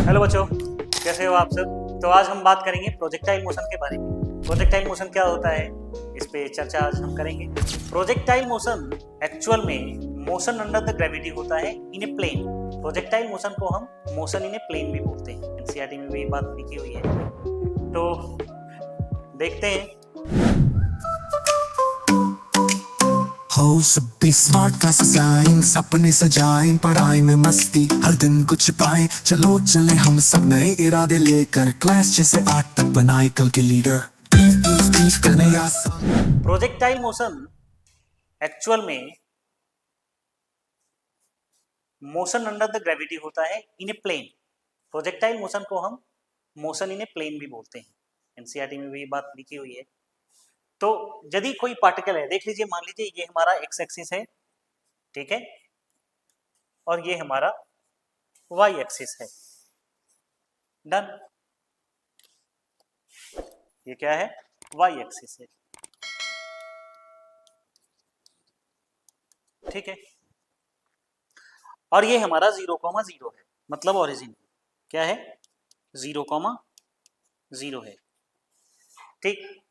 Hello बच्चों, कैसे हो आप सब। तो आज हम बात करेंगे प्रोजेक्टाइल मोशन के बारे में। प्रोजेक्टाइल मोशन क्या होता है, इस पे चर्चा आज हम करेंगे। प्रोजेक्टाइल मोशन एक्चुअल में मोशन अंडर द ग्रेविटी होता है इन ए प्लेन। प्रोजेक्टाइल मोशन को हम मोशन इन ए प्लेन भी बोलते हैं। एनसीईआरटी में भी ये बात लिखी हुई है। तो देखते हैं। हो सब स्मार्ट का डिजाइन सपने सजाएं पढ़ाई में मस्ती हर दिन कुछ पाएं चलो चले हम सब नए इरादे लेकर क्लास 6 से 8 तक बनाए कल के लीडर करने आसान। प्रोजेक्टाइल मोशन एक्चुअल में मोशन अंडर द ग्रेविटी होता है इन ए प्लेन। प्रोजेक्टाइल मोशन को हम मोशन इन ए प्लेन भी बोलते हैं। एनसीईआरटी में भी ये बात लिखी हुई है। तो यदि कोई पार्टिकल है, देख लीजिए, मान लीजिए ये हमारा एक्स एक्सिस है, ठीक है, और ये हमारा वाई एक्सिस है। डन। ये क्या है, वाई एक्सिस है, ठीक है, और ये हमारा 0,0 है, मतलब ओरिजिन क्या है, 0,0 है। ठीक,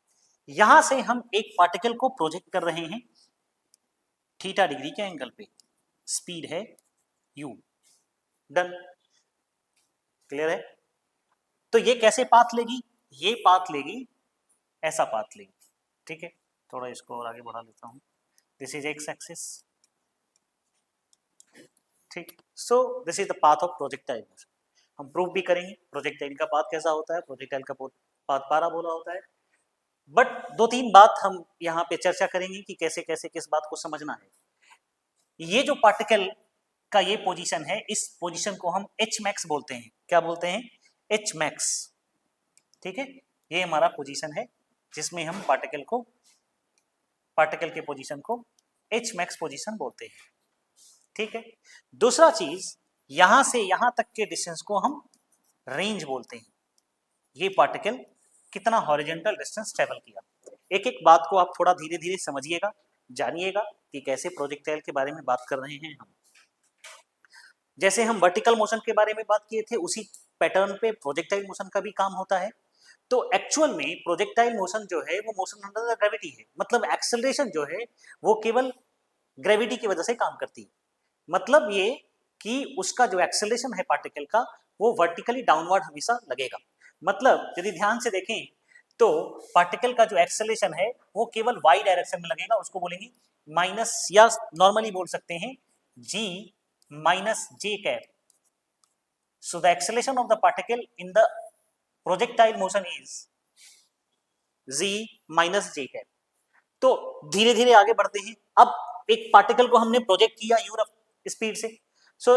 यहां से हम एक पार्टिकल को प्रोजेक्ट कर रहे हैं थीटा डिग्री के एंगल पे। स्पीड है u। डन। क्लियर है। तो ये कैसे पाथ लेगी, ये पाथ लेगी, ऐसा पाथ लेगी, ठीक है। थोड़ा इसको और आगे बढ़ा लेता हूं। दिस इज एक्स एक्सिस, ठीक। सो this is the path of projectile motion. हम प्रूव भी करेंगे प्रोजेक्टाइल का पाथ कैसा होता है। प्रोजेक्टाइल का पाथ पैराबोला होता है। बट दो तीन बात हम यहाँ पे चर्चा करेंगे कि कैसे कैसे किस बात को समझना है। ये जो पार्टिकल का ये पोजीशन है, इस पोजीशन को हम एच मैक्स बोलते हैं। क्या बोलते हैं, एच मैक्स, ठीक है। ये हमारा पोजीशन है जिसमें हम पार्टिकल के पोजीशन को एच मैक्स पोजीशन बोलते हैं, ठीक है। दूसरा चीज, यहां से यहां तक के डिस्टेंस को हम रेंज बोलते हैं। ये पार्टिकल कितना हॉरिजॉन्टल डिस्टेंस ट्रेवल किया। एक एक बात को आप थोड़ा धीरे धीरे समझिएगा, जानिएगा कि कैसे प्रोजेक्टाइल के बारे में बात कर रहे हैं हम। जैसे हम वर्टिकल मोशन के बारे में बात किए थे, उसी पैटर्न पे प्रोजेक्टाइल मोशन का भी काम होता है। तो एक्चुअल में प्रोजेक्टाइल मोशन जो है वो मोशन अंडर द ग्रेविटी है। मतलब एक्सेलरेशन जो है वो केवल ग्रेविटी की वजह से काम करती है। मतलब ये कि उसका जो एक्सेलरेशन है पार्टिकल का, वो वर्टिकली डाउनवर्ड हमेशा लगेगा। मतलब यदि ध्यान से देखें तो पार्टिकल का जो एक्सेलरेशन है वो केवल वाई डायरेक्शन में लगेगा। उसको बोलेंगे माइनस, या नॉर्मली बोल सकते हैं g minus j cap. So the acceleration of the particle in the projectile motion is z minus j cap. तो धीरे धीरे आगे बढ़ते हैं। अब एक पार्टिकल को हमने प्रोजेक्ट किया u स्पीड से। So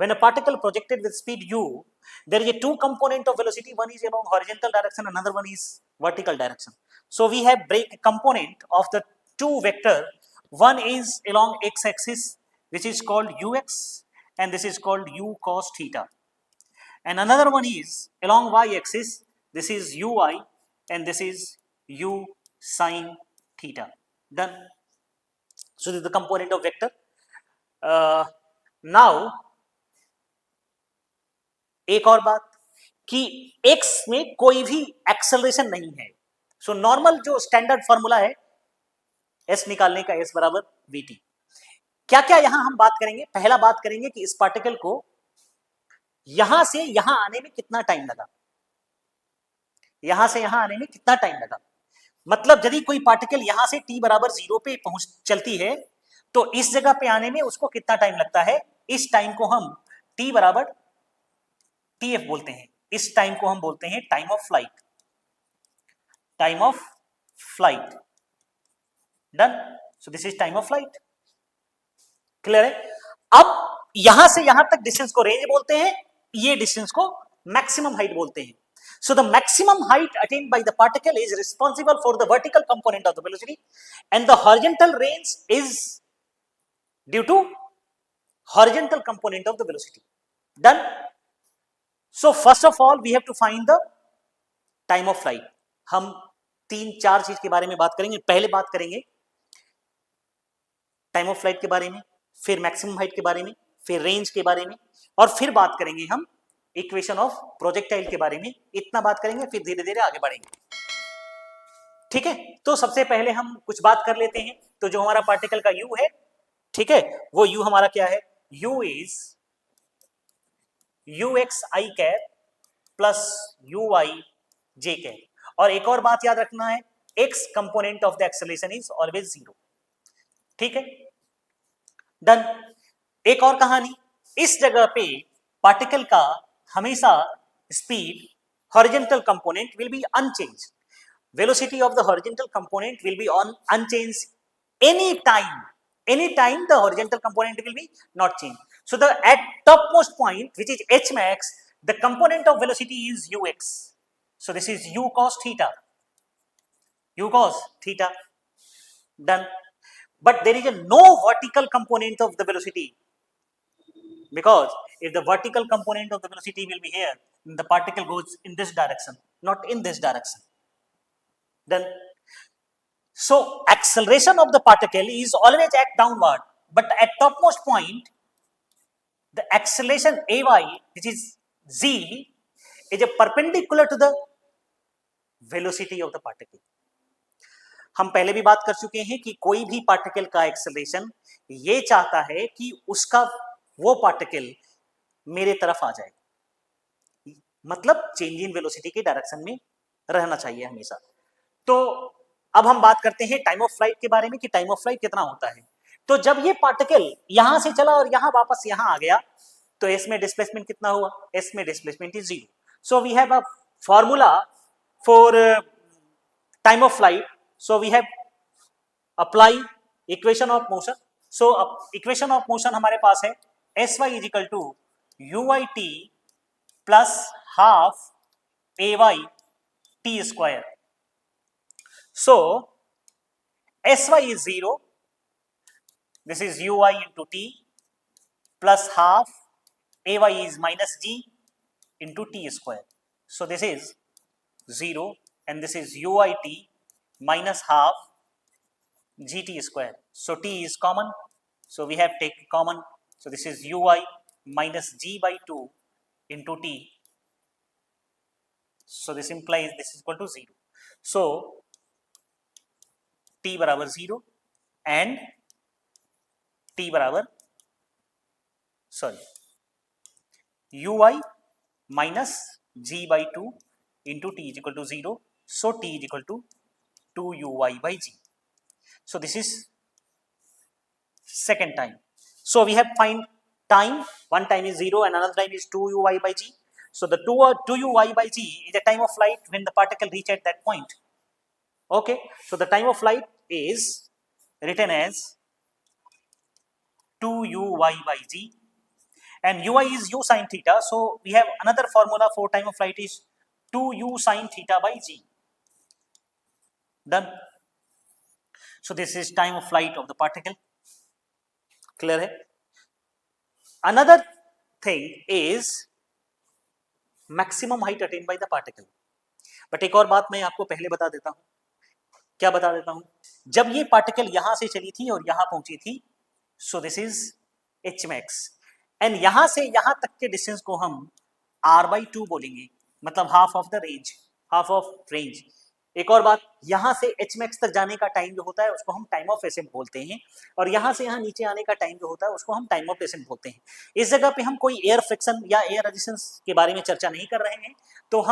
when a particle projected with speed u, there is a two component of velocity. One is along horizontal direction, another one is vertical direction. So we have break component of the two vector. One is along x axis, which is called ux, and this is called u cos theta. And another one is along y axis, this is ui, and this is u sin theta. Done. So this is the component of vector. Now एक और बात कि x में कोई भी acceleration नहीं है। So normal जो स्टैंडर्ड फॉर्मूला है s निकालने का, s बराबर vt। क्या क्या यहां हम बात करेंगे। पहला बात करेंगे कि इस पार्टिकल को यहां से यहां आने में कितना टाइम लगा। यहां से यहां आने में कितना टाइम लगा, मतलब यदि कोई पार्टिकल यहां से t बराबर 0 पे पहुंच चलती है तो इस जगह पे आने में उसको कितना टाइम लगता है। इस टाइम को हम t बराबर tf बोलते हैं। इस टाइम को हम बोलते हैं time of flight. Time of flight. Done. So this is time of flight. Clear है। अब यहां से यहां तक डिस्टेंस को रेंज बोलते हैं, ये डिस्टेंस को मैक्सिमम हाइट बोलते हैं। So the maximum height attained by the particle is responsible for the vertical component of the velocity, and the horizontal range is due to horizontal component of the velocity. Done. So first of all we have to find the time of flight. हम तीन चार चीज के बारे में बात करेंगे। पहले बात करेंगे टाइम ऑफ फ्लाइट के बारे में, फिर मैक्सिमम हाइट के बारे में, फिर रेंज के बारे में, और फिर बात करेंगे हम इक्वेशन ऑफ प्रोजेक्टाइल के बारे में इतना बात करेंगे, फिर धीरे धीरे आगे बढ़ेंगे। ठीक है, तो सबसे पहले हम कुछ बात कर लेते हैं। तो जो हमारा पार्टिकल का u है, ठीक है, वो u हमारा क्या है, u is ux i cap plus uy j cap. और एक और बात याद रखना है, x component of the acceleration is always 0। ठीक है, डन। एक और कहानी, इस जगह पे पार्टिकल का हमेशा speed horizontal component will be unchange, velocity of the horizontal component will be on unchanged any time the horizontal component will be not changed. So the at topmost point, which is h max, the component of velocity is ux. So this is u cos theta, done. But there is a no vertical component of the velocity, because if the vertical component of the velocity will be here, then the particle goes in this direction, not in this direction. Then, so acceleration of the particle is always at downward, but at topmost point, the acceleration ay, which is z, is a perpendicular to the velocity of the particle. हम पहले भी बात कर चुके हैं कि कोई भी पार्टिकल का एक्सेलरेशन ये चाहता है कि उसका वो पार्टिकल मेरे तरफ आ जाए, मतलब चेंज इन वेलोसिटी के डायरेक्शन में रहना चाहिए हमेशा। तो अब हम बात करते हैं टाइम ऑफ फ्लाइट के बारे में कि टाइम ऑफ फ्लाइट कितना होता है। तो जब ये पार्टिकल यहां से चला और यहां वापस यहां आ गया, तो एस में डिस्प्लेसमेंट कितना हुआ, एस में displacement is 0। So we have a formula for time of flight. So we have apply equation of motion. सो इक्वेशन ऑफ मोशन हमारे पास है s y is equal to u y t plus half a y t square. So Sy is 0, this is Uy into t plus half Ay is minus g into t square. So this is 0 and this is Uyt minus half gt square. So t is common, so we have taken common. So this is Uy minus g by 2 into t. So this implies this is equal to 0. So t बराबर 0 and t बराबर ui minus g by 2 into t is equal to 0. So t is equal to 2ui by g. So this is second time. So we have find time, one time is 0 and another time is 2ui by g. So the 2ui by g is the time of flight when the particle reach at that point. Okay, so the time of flight is written as 2uy by g and ui is u sin theta. So we have another formula for time of flight is 2u sin theta by g. Done. So this is time of flight of the particle. Clear hai? Another thing is maximum height attained by the particle. But एक और बात मैं आपको पहले बता देता हूं। क्या बता देता हूं, जब ये पार्टिकल यहां से चली थी और यहां पहुंची थी, सो this is H max and यहां से यहां तक के डिस्टेंस को हम r बाई 2 बोलेंगे, मतलब half of the range, half of range. एक और बात, यहां से एच मैक्स तक जाने का टाइम जो होता है उसको हम टाइम ऑफ एसेंट बोलते हैं, और यहां से यहां नीचे आने का टाइम जो होता है उसको हम टाइम ऑफ डेसेंट बोलते हैं। इस जगह पे हम कोई एयर फ्रिक्शन या एयर रेजिस्टेंस के बारे में चर्चा नहीं कर रहे हैं, तो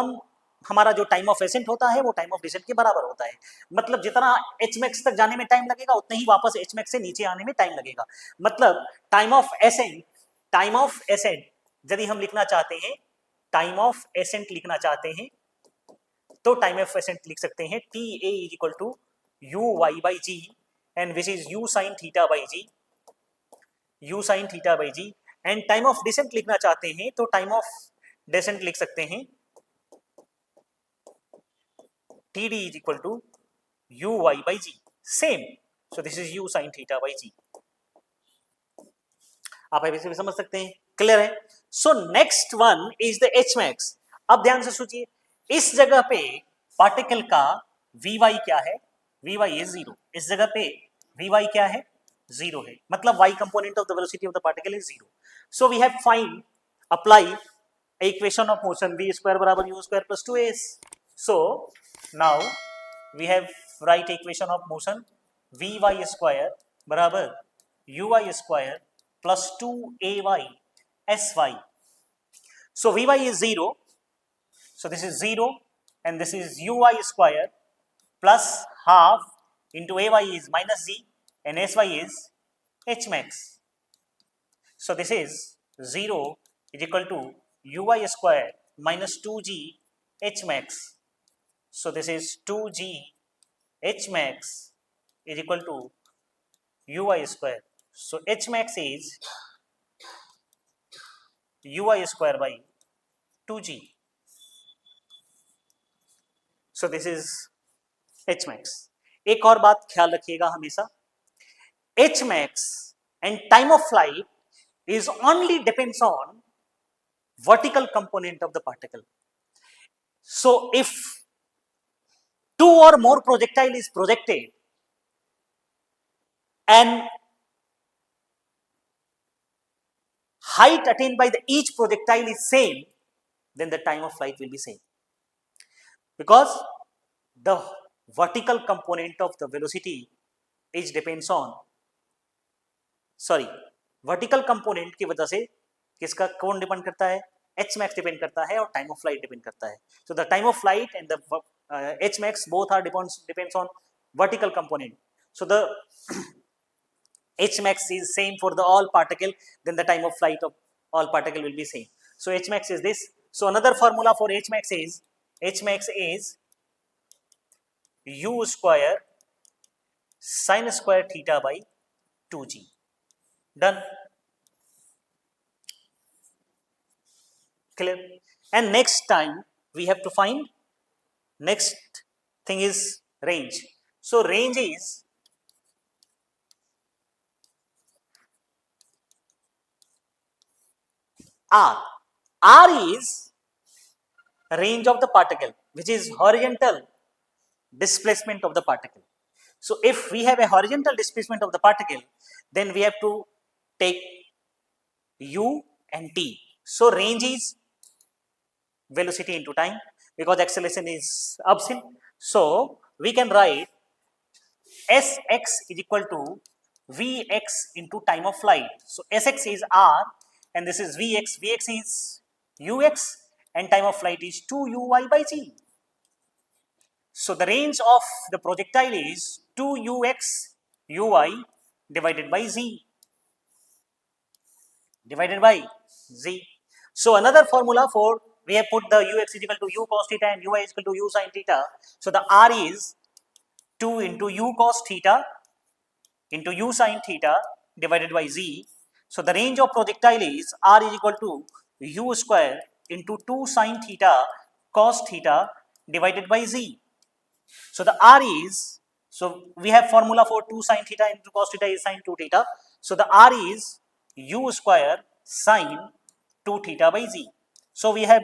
हमारा जो टाइम ऑफ एसेंट होता है वो टाइम ऑफ डिसेंट के बराबर होता है। मतलब जितना एच मैक्स तक जाने में टाइम लगेगा उतना ही वापस एच मैक्स से नीचे आने में टाइम लगेगा। मतलब टाइम ऑफ एसेंट यदि हम लिखना चाहते हैं, टाइम ऑफ एसेंट लिखना चाहते हैं तो टाइम ऑफ एसेंट लिख सकते हैं t a is equal to u y by g and which is u sine theta by g, u sine theta by g. And time of descent लिखना चाहते हैं तो टाइम ऑफ डिसेंट लिख सकते हैं TD is equal to uy by g. Same. So this is u sin theta by g. आप ऐसे भी समझ सकते हैं, क्लियर है। So next one is the H max. अब ध्यान से सोचिए, इस जगह पे पार्टिकल का vy क्या है, vy is 0। इस जगह पे vy क्या है, 0 है, मतलब y component of the velocity of the particle is 0। So we have find apply equation of motion v square बराबर u square plus 2as. So now we have right equation of motion vy square बराबर uy square plus 2ay sy. So vy is 0, so this is 0 and this is uy square plus half into ay is minus z and sy is h max. So this is 0 is equal to uy square minus 2g h max. So this is 2g h max is equal to uy square. So h max is uy square by 2g. So this is h max. एक और बात ख्याल रखिएगा हमेशा, h max and time of flight is only depends on vertical component of the particle. So if two or more projectile is projected and height attained by each projectile is same, then the time of flight will be same, because the vertical component of the velocity is depends on vertical component की वजह से किसका कौन depend करता है, h max depend करता है और टाइम ऑफ फ्लाइट डिपेंड करता है. So the time of flight and the h max both are depends on vertical component. So the h max is same for the all particle, then the time of flight of all particle will be same. So h max is this. So another formula for h max is u square sin square theta by 2g. Done. Clear? And next time we have to find, next thing is range. So range is r. R is range of the particle, which is horizontal displacement of the particle. So if we have a horizontal displacement of the particle, then we have to take u and t. So range is velocity into time, because acceleration is uphill. So we can write Sx is equal to Vx into time of flight. So Sx is r and this is Vx. Vx is ux and time of flight is 2uy by g. So the range of the projectile is 2ux uy divided by z. So another formula for, we have put the ux is equal to u cos theta and uy is equal to u sin theta. So the r is 2 into u cos theta into u sin theta divided by z. So the range of projectile is r is equal to u square into 2 sin theta cos theta divided by z. So the r is, so we have formula for 2 sin theta into cos theta is sin 2 theta. So the r is u square sin 2 theta by z. So we have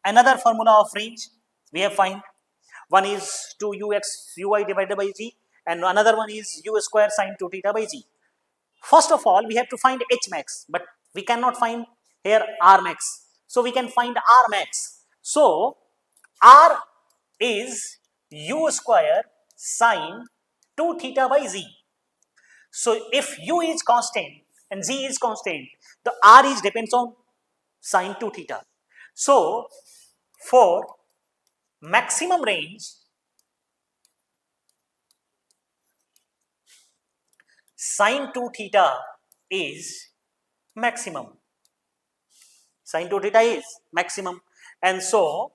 another formula of range. We have find, one is 2ux uy divided by z and another one is u square sin 2 theta by z. First of all, we have to find h max, but we cannot find here r max. So we can find r max. So r is u square sin 2 theta by z. So if u is constant and z is constant, the r is depends on sin 2 theta. So for maximum range, sin 2 theta is maximum. Sin 2 theta is maximum, and so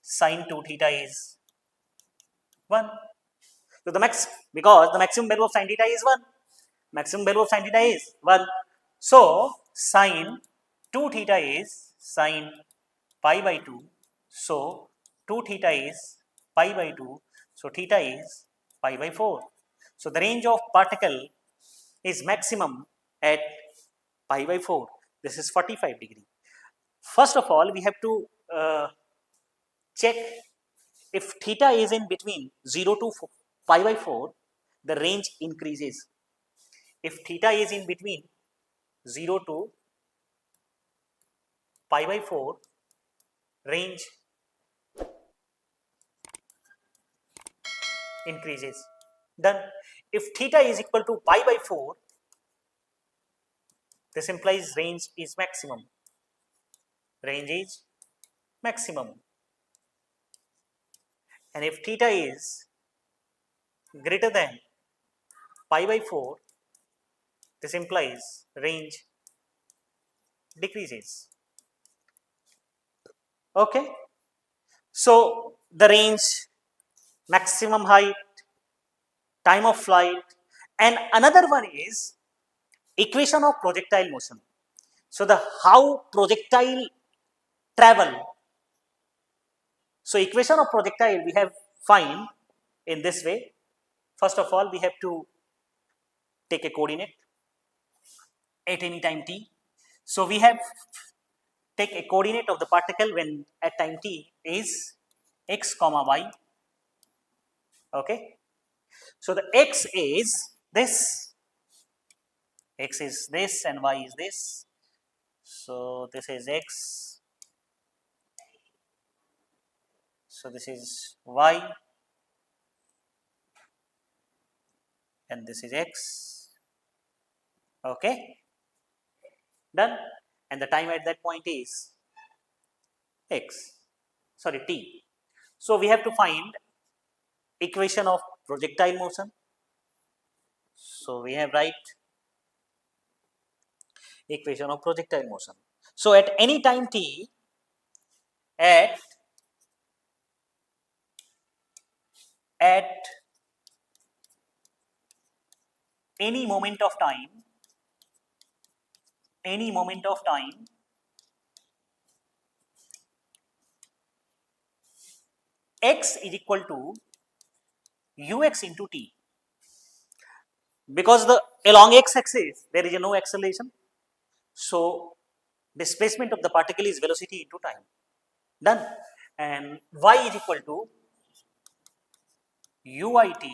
sin 2 theta is 1. So the max, because the maximum value of sin theta is 1. Maximum value of sin theta is 1. So sin 2 theta is sin pi by 2. So 2 theta is pi by 2. So theta is pi by 4. So the range of particle is maximum at pi by 4. This is 45 degree. First of all, we have to check if theta is in between 0 to pi by 4, the range increases. If theta is in between 0 to pi by 4 range increases. Done. If theta is equal to pi by 4, this implies range is maximum. Range is maximum. And if theta is greater than pi by 4, this implies range decreases. Okay. So the range, maximum height, time of flight, and another one is equation of projectile motion. So the how projectile travel. So equation of projectile we have find in this way. First of all, we have to take a coordinate at any time t. So we have take a coordinate of the particle when at time t is x comma y. Okay. So the x is this, and y is this. So this is x, so this is y, and this is x. Okay, done. And the time at that point is t. So we have to find equation of projectile motion. So we have write equation of projectile motion. So at any time t, at any moment of time, x is equal to ux into t. Because along x-axis there is no acceleration, so displacement of the particle is velocity into time. Done. And y is equal to uit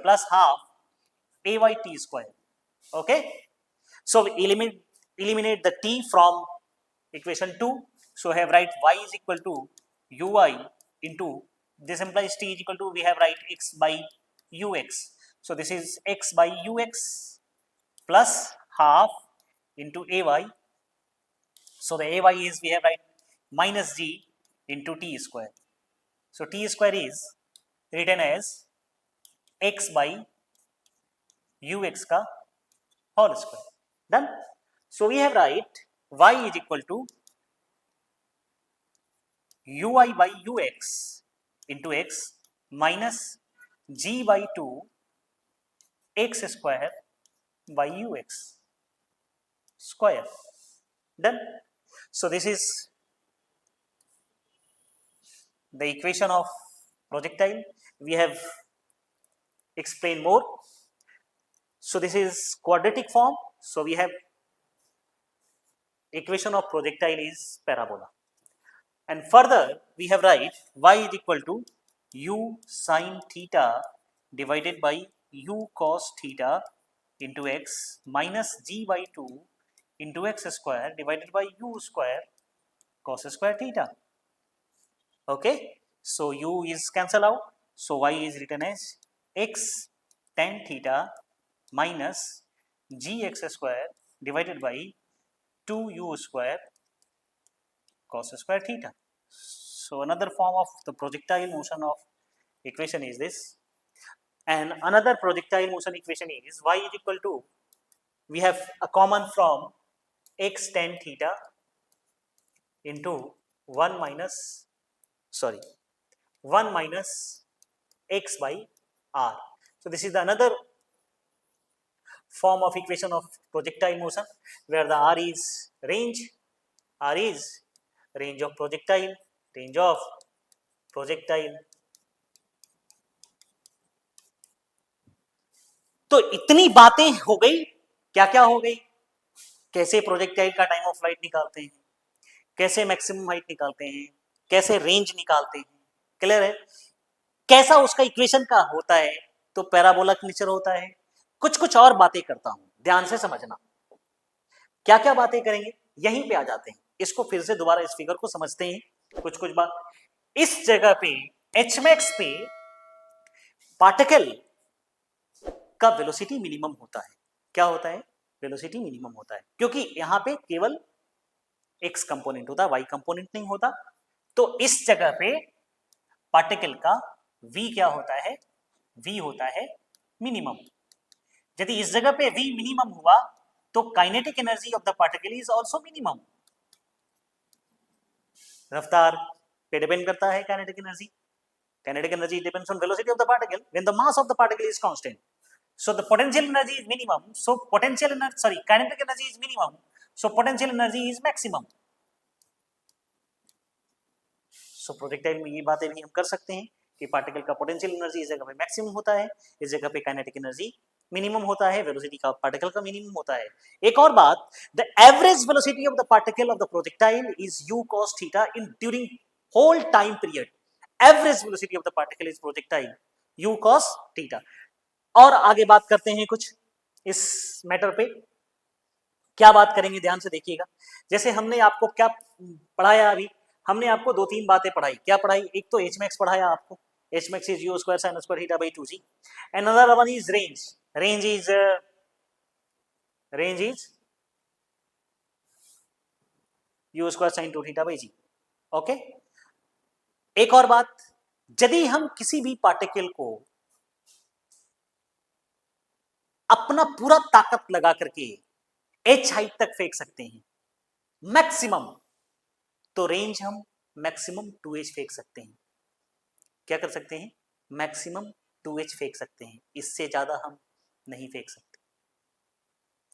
plus half ayt square. Okay. So we eliminate the t from equation 2. So I have write y is equal to ui into, this implies t is equal to, we have write x by ux. So this is x by ux plus half into ay. So the ay is, we have write minus g into t square. So t square is written as x by ux ka whole square. Done. So we have write y is equal to ui by ux into x minus g by 2 x square by ux square. Done. So this is the equation of projectile. We have explained more. So this is quadratic form. So we have equation of projectile is parabola. And further we have write y is equal to u sin theta divided by u cos theta into x minus g by 2 into x square divided by u square cos square theta. Okay. So u is cancelled out. So y is written as x tan theta minus gx square divided by 2u square cos square theta. So another form of the projectile motion of equation is this. And another projectile motion equation is y is equal to, we have a common from x tan theta into 1 minus x by r. So this is the another form of equation of projectile motion, where the r is range, range of projectile, तो इतनी बातें हो गई, क्या क्या हो गई, कैसे प्रोजेक्टाइल का टाइम ऑफ फ्लाइट निकालते हैं, कैसे मैक्सिमम हाइट निकालते हैं, कैसे रेंज निकालते हैं, क्लियर है, कैसा उसका इक्वेशन का होता है, तो पैराबोला नेचर होता है, कुछ और बातें करता हूं, ध्यान से समझना। क्या क्या बातें करेंगे, यहीं पे आ जाते हैं। इसको फिर से दोबारा इस फिगर को समझते हैं कुछ कुछ बात। इस जगह पे एच मैक्स पे पार्टिकल का वेलोसिटी मिनिमम होता है। क्या होता है? वेलोसिटी मिनिमम होता है, क्योंकि यहां पे केवल एक्स कंपोनेंट होता है, वाई कंपोनेंट नहीं होता। तो इस जगह पे पार्टिकल का v क्या होता है? v होता है मिनिमम। यदि इस जगह पे v मिनिमम हुआ तो kinetic energy of the particle is also minimum. रफ्तार पे डिपेंड करता है kinetic energy. Kinetic energy depends on velocity of the particle when the mass of the particle is constant. So the potential energy is minimum. So potential energy, sorry, kinetic energy is minimum. So potential energy is maximum. So projectile में ये बातें भी हम कर सकते हैं कि particle का पोटेंशियल एनर्जी इस जगह पे मैक्सिमम होता है, इस जगह पे काइनेटिक एनर्जी मिनिमम होता है, वेलोसिटी का पार्टिकल का मिनिमम होता है। एक और बात, the average velocity of the particle of the projectile is u cos theta in during whole time period. Average velocity of the particle is projectile u cos theta. और आगे बात करते हैं कुछ इस मैटर पे। क्या बात करेंगे ध्यान से देखिएगा। जैसे हमने आपको क्या पढ़ाया, अभी हमने आपको दो तीन बातें पढ़ाई। क्या पढ़ाई? एक तो एच मैक्स पढ़ाया आपको, H max is you square sine square theta by 2g। Another one is range, range is you square sine 2 theta by g। Okay, एक और बात, यदि हम किसी भी पार्टिकल को अपना पूरा ताकत लगा करके एच हाइट तक फेंक सकते हैं मैक्सिमम, तो रेंज हम मैक्सिमम 2h फेंक सकते हैं। क्या कर सकते हैं? मैक्सिमम 2h फेंक सकते हैं, इससे ज्यादा हम नहीं फेंक सकते।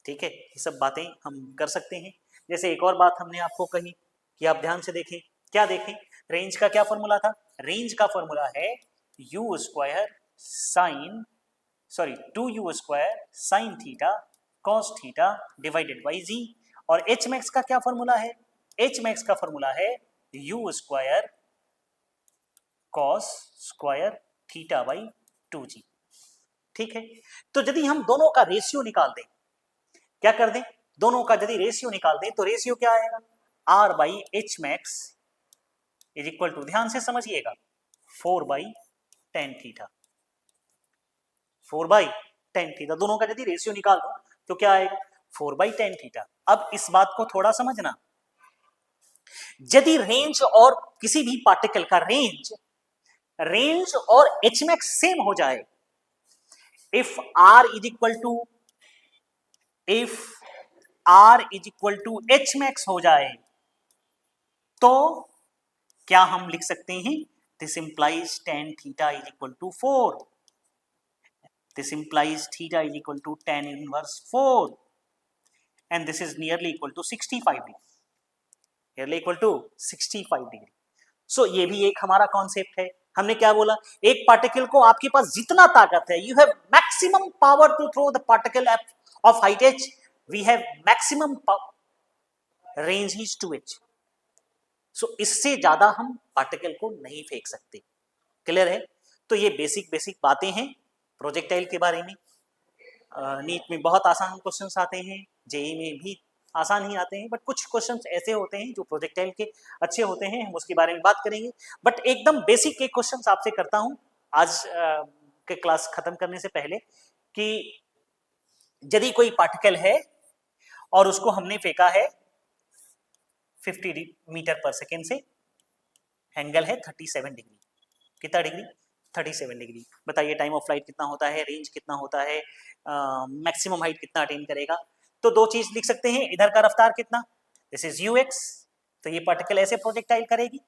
ठीक है, ये सब बातें हम कर सकते हैं। जैसे एक और बात हमने आपको कही कि आप ध्यान से देखें। क्या देखें? रेंज का क्या फॉर्मूला था? रेंज का फॉर्मूला है u square sine, sorry 2u square sine theta cos theta divided by g. और एच मैक्स का क्या फॉर्मूला है? एच मैक्स का फॉर्मूला है u square cos square theta by 2g। ठीक है, तो यदि हम दोनों का रेशियो निकाल दें, क्या कर दें? दोनों का यदि रेशियो निकाल दें तो रेशियो क्या आएगा? r by h max is equal to, ध्यान से समझिएगा, 4 by tan theta. 4 by tan theta, दोनों का यदि रेशियो निकाल दो तो क्या आएगा? 4 बाई टेन थीटा। अब इस बात को थोड़ा समझना, यदि रेंज और किसी भी पार्टिकल का रेंज और एच मैक्स सेम हो जाए, if r is equal to h max हो जाए, तो क्या हम लिख सकते हैं? This implies tan theta is equal to 4। This implies theta is equal to tan inverse 4 and this is nearly equal to 65 degree, nearly equal to 65 degree। So ये भी एक हमारा कॉन्सेप्ट है। हमने क्या बोला? एक पार्टिकल को आपके पास जितना ताकत है, you have maximum power to throw the particle of height h, we have maximum range is 2h। So इससे ज्यादा हम पार्टिकल को नहीं फेंक सकते। क्लियर है? तो ये बेसिक बातें हैं प्रोजेक्टाइल के बारे में। नीट में बहुत आसान क्वेश्चंस आते हैं, जेई में भी आसान ही आते हैं, बट कुछ क्वेश्चंस ऐसे होते हैं जो प्रोजेक्टाइल के अच्छे होते हैं, हम उसके बारे में बात करेंगे। बट एकदम बेसिक के क्वेश्चंस आपसे करता हूं आज के क्लास खत्म करने से पहले, कि यदि कोई पार्टिकल है और उसको हमने फेंका है 50 मीटर पर सेकेंड से, एंगल है 37 डिग्री। कितना डिग्री? 37 डिग्री। बताइए टाइम ऑफ फ्लाइट कितना होता है, रेंज कितना होता है, मैक्सिमम हाइट कितना अटेन करेगा? तो दो चीज लिख सकते हैं, इधर का रफ्तार कितना, दिस इज ux, तो ये पार्टिकल ऐसे प्रोजेक्टाइल करेगी,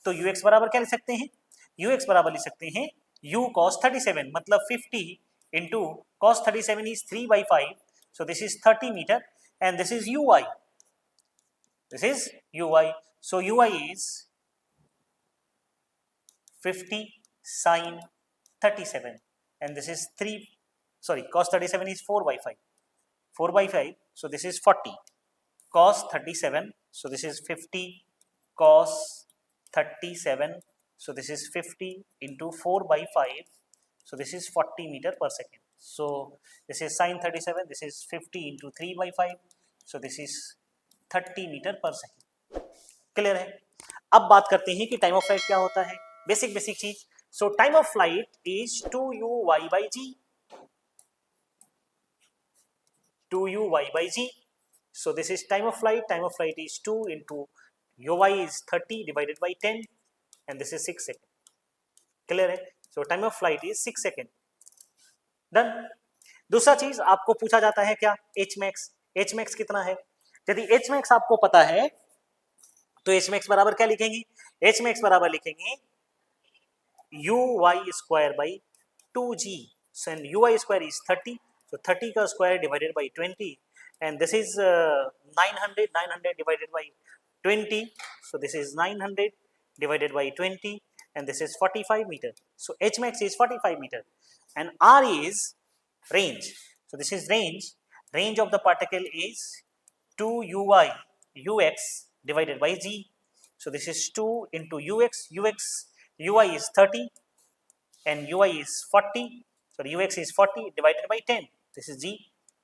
तो ux बराबर क्या लिख सकते हैं? ux बराबर लिख सकते हैं u cos 37, मतलब 50 into cos 37 is 3/5, so this is 30 meter and this is ui, so ui is 50 sin 37 and this is cos 37 is 4/5, so this is 40 cos 37, so this is 50 cos 37, so this is 50 into 4/5, so this is 40 meter per second, so this is sin 37, this is 50 into 3/5, so this is 30 metre per second. Clear है? अब बात करते हैं कि time of flight क्या होता है, basic चीज। सो time of flight is 2u(y/g). 2u(y/g). So this is time of flight. Time of flight is 2 into uy is 30 divided by 10 and this is 6 seconds. Clear है? So time of flight is 6 seconds. Done. दूसरा चीज आपको पूछा जाता है क्या, h max। h max कितना है? यदि h max आपको पता है तो h max बराबर क्या लिखेंगे? h max बराबर लिखेंगे uy square by 2g. So and uy square is 30. So 30 का square divided by 20 and this is 900 divided by 20. So this is 900 divided by 20 and this is 45 meter. So h max is 45 meter and r is range. So this is range. Range of the particle is 2uy ux divided by g. So this is 2 into ux. Uy is 30 and uy is 40. So ux is 40 divided by 10. This is g.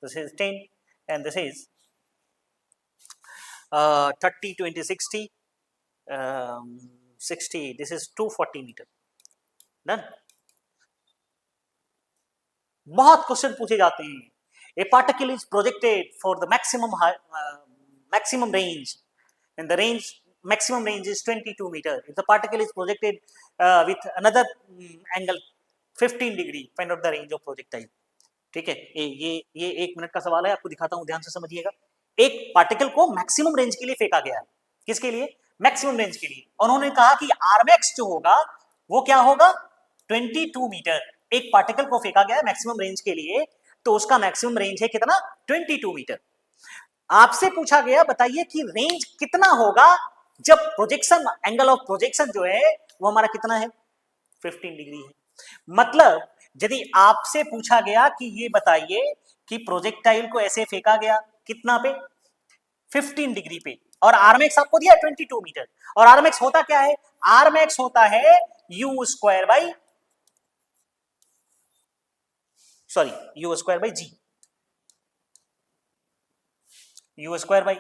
This is 10 and this is 30, 20, 60. 60. This is 240 meter. Done. बहुत question पूछे जाते हैं। A particle is projected for the maximum range and the maximum range is 22 meter. If the particle is projected with another angle 15 degree, find out the range of projectile. ठीक है, ये 1 minute का सवाल है, आपको दिखाता हूं, ध्यान से समझिएगा। एक पार्टिकल को मैक्सिमम रेंज के लिए फेंका गया है। किसके लिए? मैक्सिमम रेंज के लिए। उन्होंने कहा कि आरमैक्स जो होगा वो क्या होगा? 22 मीटर। एक पार्टिकल को फेंका गया है मैक्सिमम रेंज के लिए, तो उसका मैक्सिमम रेंज है कितना? 22 मीटर। आपसे पूछा गया बताइए कि रेंज कितना होगा जब प्रोजेक्शन, एंगल ऑफ प्रोजेक्शन जो है वो हमारा कितना है? 15 डिग्री है। मतलब यदि आपसे पूछा गया कि ये बताइए कि प्रोजेक्टाइल को ऐसे फेंका गया कितना पे? 15 डिग्री पे, और आरमैक्स आपको दिया 22 मीटर, और आरमैक्स होता क्या है? आरमैक्स होता है u square by g. u square by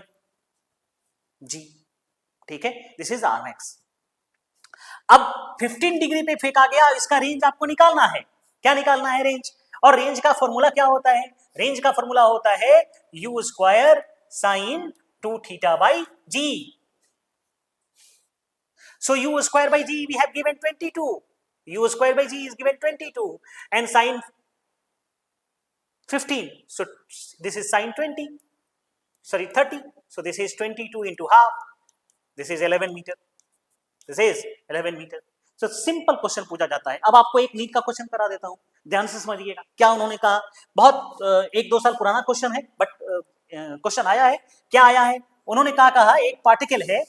g. ठीक है, दिस इज आरमैक्स। अब 15 डिग्री पे फेंका गया, इसका रेंज आपको निकालना है। क्या निकालना है? रेंज। और रेंज का फॉर्मूला क्या होता है? रेंज का फॉर्मूला होता है u square sine 2 theta by g. So u square by g we have given 22. U square by g is given 22 and sine 15. So this is sine 20. Sorry, 30. So this is 22 into half. This is 11 meter. This is 11 meter. So simple question पूछा जाता है। अब आपको एक NEET का question करा देता हूं, ध्यान से समझिएगा क्या उन्होंने कहा। बहुत 1-2 साल पुराना क्वेश्चन है, बट क्वेश्चन आया है। क्या आया है? उन्होंने कहा एक पार्टिकल है,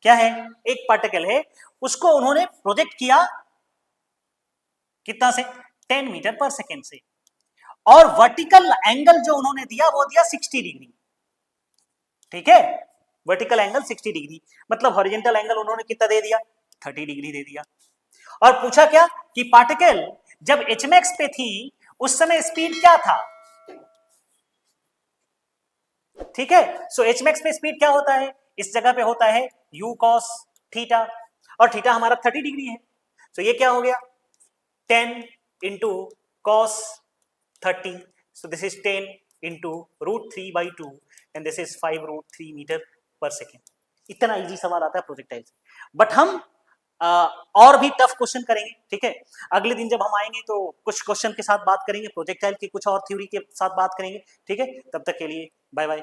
क्या है? एक पार्टिकल है, उसको उन्होंने प्रोजेक्ट किया कितना से? 10 मीटर पर सेकेंड से, और वर्टिकल एंगल जो उन्होंने दिया वो दिया 60 डिग्री। ठीक है, वर्टिकल एंगल 60 डिग्री, मतलब हॉरिजॉन्टल एंगल उन्होंने कितना दे दिया? 30 डिग्री दे दिया। और पूछा क्या कि पार्टिकल जब hmax पे थी उस समय स्पीड क्या था? ठीक है, सो hmax पे स्पीड क्या होता है? इस जगह पे होता है u cos थीटा, और थीटा हमारा 30 डिग्री है। सो ये क्या हो गया? 10 into cos 30, so this is 10 into √3/2 and this is 5√3 metre per second. इतना इजी सवाल आता है प्रोजेक्टाइल से। बट हम और भी टफ क्वेश्चन करेंगे। ठीक है, अगले दिन जब हम आएंगे तो कुछ क्वेश्चन के साथ बात करेंगे, प्रोजेक्टाइल की कुछ और थ्योरी के साथ बात करेंगे। ठीक है, तब तक के लिए बाय बाय।